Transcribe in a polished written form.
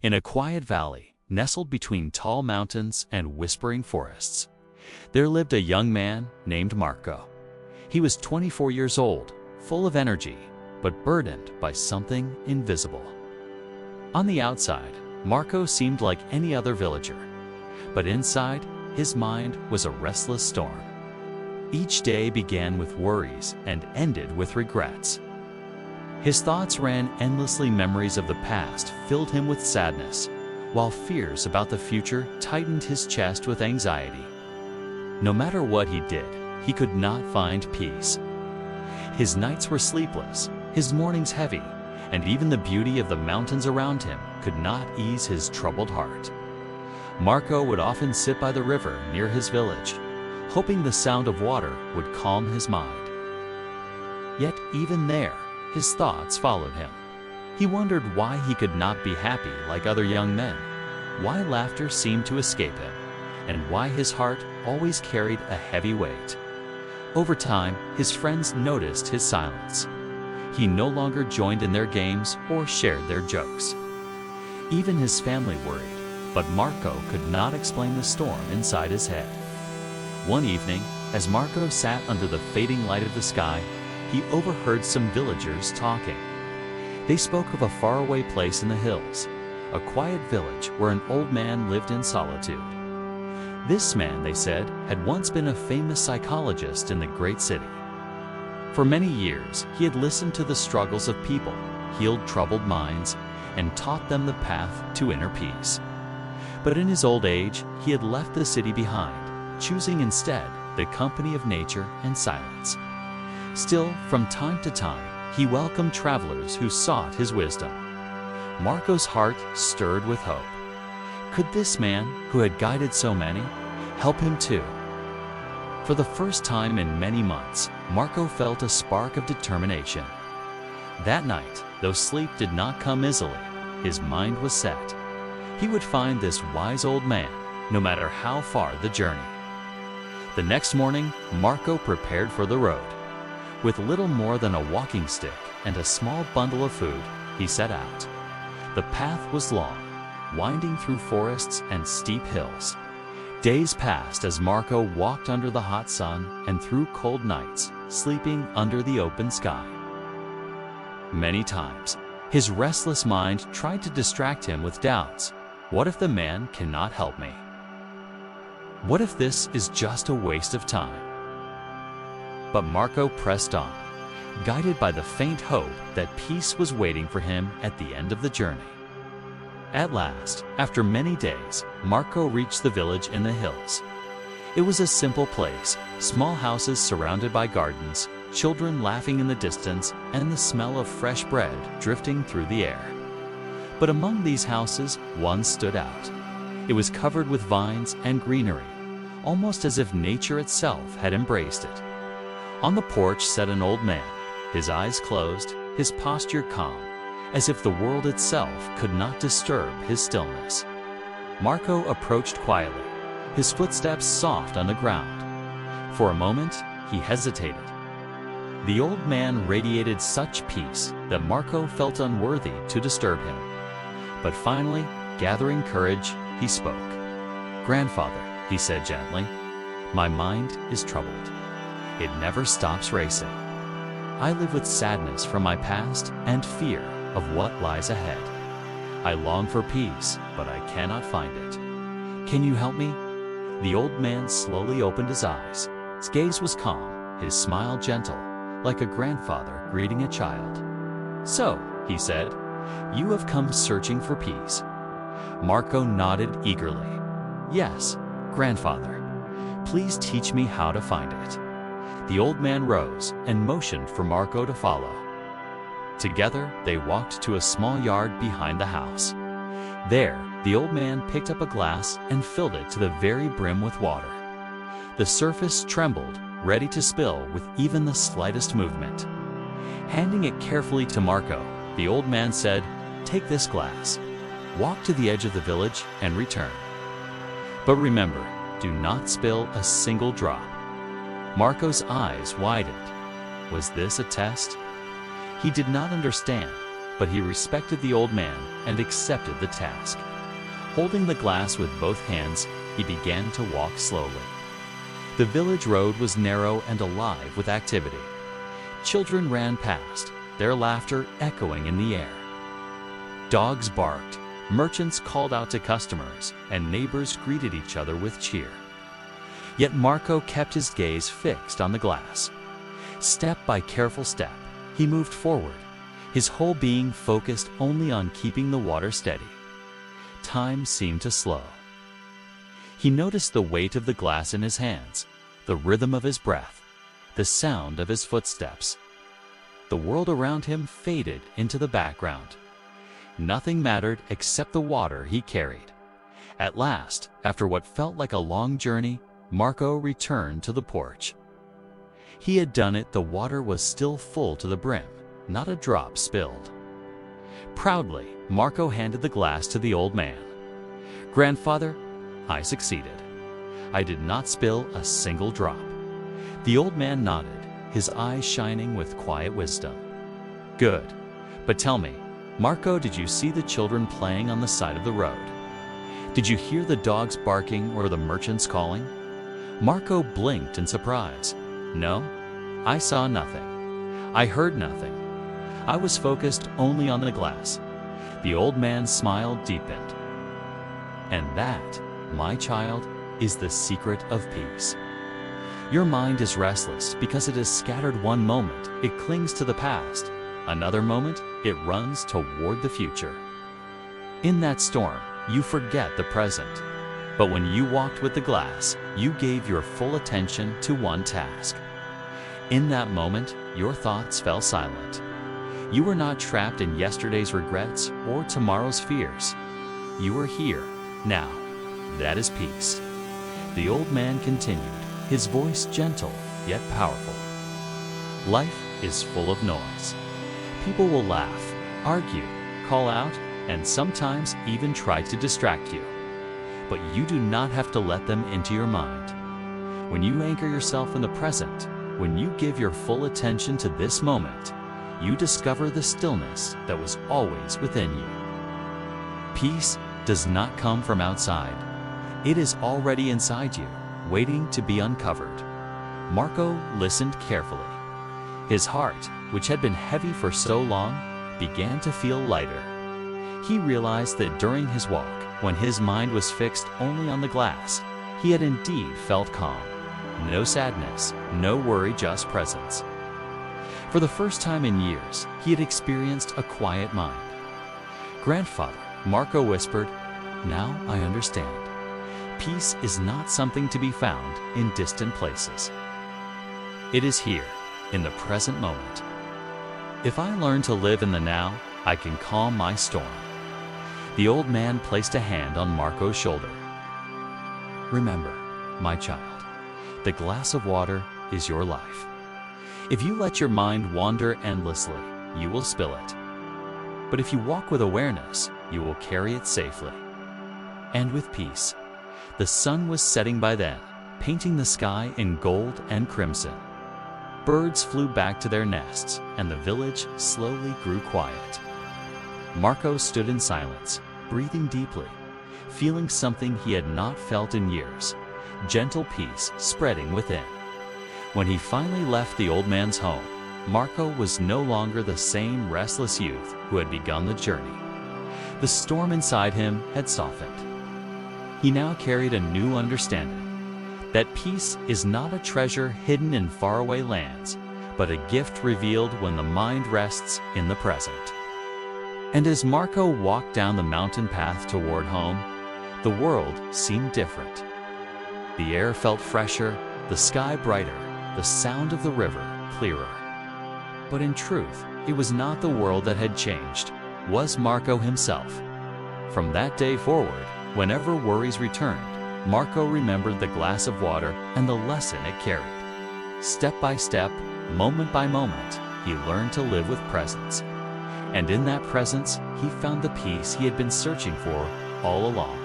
In a quiet valley, nestled between tall mountains and whispering forests, there lived a young man named Marco. He was 24 years old, full of energy, but burdened by something invisible. On the outside, Marco seemed like any other villager, but inside, his mind was a restless storm. Each day began with worries and ended with regrets. His thoughts ran endlessly. Memories of the past filled him with sadness, while fears about the future tightened his chest with anxiety. No matter what he did, he could not find peace. His nights were sleepless, his mornings heavy, and even the beauty of the mountains around him could not ease his troubled heart. Marco would often sit by the river near his village, hoping the sound of water would calm his mind. Yet even there, his thoughts followed him. He wondered why he could not be happy like other young men, why laughter seemed to escape him, and why his heart always carried a heavy weight. Over time, his friends noticed his silence. He no longer joined in their games or shared their jokes. Even his family worried, but Marco could not explain the storm inside his head. One evening, as Marco sat under the fading light of the sky, he overheard some villagers talking. They spoke of a faraway place in the hills, a quiet village where an old man lived in solitude. This man, they said, had once been a famous psychologist in the great city. For many years, he had listened to the struggles of people, healed troubled minds, and taught them the path to inner peace. But in his old age, he had left the city behind, choosing instead the company of nature and silence. Still, from time to time, he welcomed travelers who sought his wisdom. Marco's heart stirred with hope. Could this man, who had guided so many, help him too? For the first time in many months, Marco felt a spark of determination. That night, though sleep did not come easily, his mind was set. He would find this wise old man, no matter how far the journey. The next morning, Marco prepared for the road. With little more than a walking stick and a small bundle of food, he set out. The path was long, winding through forests and steep hills. Days passed as Marco walked under the hot sun and through cold nights, sleeping under the open sky. Many times, his restless mind tried to distract him with doubts. What if the man cannot help me? What if this is just a waste of time? But Marco pressed on, guided by the faint hope that peace was waiting for him at the end of the journey. At last, after many days, Marco reached the village in the hills. It was a simple place, small houses surrounded by gardens, children laughing in the distance, and the smell of fresh bread drifting through the air. But among these houses, one stood out. It was covered with vines and greenery, almost as if nature itself had embraced it. On the porch sat an old man, his eyes closed, his posture calm, as if the world itself could not disturb his stillness. Marco approached quietly, his footsteps soft on the ground. For a moment, he hesitated. The old man radiated such peace that Marco felt unworthy to disturb him. But finally, gathering courage, he spoke. "Grandfather," he said gently, "my mind is troubled. It never stops racing. I live with sadness from my past and fear of what lies ahead. I long for peace, but I cannot find it. Can you help me?" The old man slowly opened his eyes. His gaze was calm, his smile gentle, like a grandfather greeting a child. "So," he said, "you have come searching for peace." Marco nodded eagerly. "Yes, grandfather. Please teach me how to find it." The old man rose and motioned for Marco to follow. Together, they walked to a small yard behind the house. There, the old man picked up a glass and filled it to the very brim with water. The surface trembled, ready to spill with even the slightest movement. Handing it carefully to Marco, the old man said, "Take this glass. Walk to the edge of the village and return. But remember, do not spill a single drop." Marco's eyes widened. Was this a test? He did not understand, but he respected the old man and accepted the task. Holding the glass with both hands, he began to walk slowly. The village road was narrow and alive with activity. Children ran past, their laughter echoing in the air. Dogs barked, merchants called out to customers, and neighbors greeted each other with cheer. Yet Marco kept his gaze fixed on the glass. Step by careful step, he moved forward, his whole being focused only on keeping the water steady. Time seemed to slow. He noticed the weight of the glass in his hands, the rhythm of his breath, the sound of his footsteps. The world around him faded into the background. Nothing mattered except the water he carried. At last, after what felt like a long journey, Marco returned to the porch. He had done it. The water was still full to the brim, not a drop spilled. Proudly, Marco handed the glass to the old man. "Grandfather, I succeeded. I did not spill a single drop." The old man nodded, his eyes shining with quiet wisdom. "Good. But tell me, Marco, did you see the children playing on the side of the road? Did you hear the dogs barking or the merchants calling?" Marco blinked in surprise. "No, I saw nothing. I heard nothing. I was focused only on the glass." The old man's smile deepened. "And that, my child, is the secret of peace. Your mind is restless because it is scattered. One moment, it clings to the past. Another moment, it runs toward the future. In that storm, you forget the present. But when you walked with the glass, you gave your full attention to one task. In that moment, your thoughts fell silent. You were not trapped in yesterday's regrets or tomorrow's fears. You were here, now. That is peace." The old man continued, his voice gentle yet powerful. "Life is full of noise. People will laugh, argue, call out, and sometimes even try to distract you. But you do not have to let them into your mind. When you anchor yourself in the present, when you give your full attention to this moment, you discover the stillness that was always within you. Peace does not come from outside. It is already inside you, waiting to be uncovered." Marco listened carefully. His heart, which had been heavy for so long, began to feel lighter. He realized that during his walk, when his mind was fixed only on the glass, he had indeed felt calm. No sadness, no worry, just presence. For the first time in years, he had experienced a quiet mind. "Grandfather," Marco whispered, "now I understand. Peace is not something to be found in distant places. It is here, in the present moment. If I learn to live in the now, I can calm my storm." The old man placed a hand on Marco's shoulder. "Remember, my child, the glass of water is your life. If you let your mind wander endlessly, you will spill it. But if you walk with awareness, you will carry it safely." And with peace. The sun was setting by then, painting the sky in gold and crimson. Birds flew back to their nests, and the village slowly grew quiet. Marco stood in silence, breathing deeply, feeling something he had not felt in years, gentle peace spreading within. When he finally left the old man's home, Marco was no longer the same restless youth who had begun the journey. The storm inside him had softened. He now carried a new understanding, that peace is not a treasure hidden in faraway lands, but a gift revealed when the mind rests in the present. And as Marco walked down the mountain path toward home, the world seemed different. The air felt fresher, the sky brighter, the sound of the river clearer. But in truth, it was not the world that had changed, was Marco himself. From that day forward, whenever worries returned, Marco remembered the glass of water and the lesson it carried. Step by step, moment by moment, he learned to live with presence. And in that presence, he found the peace he had been searching for all along.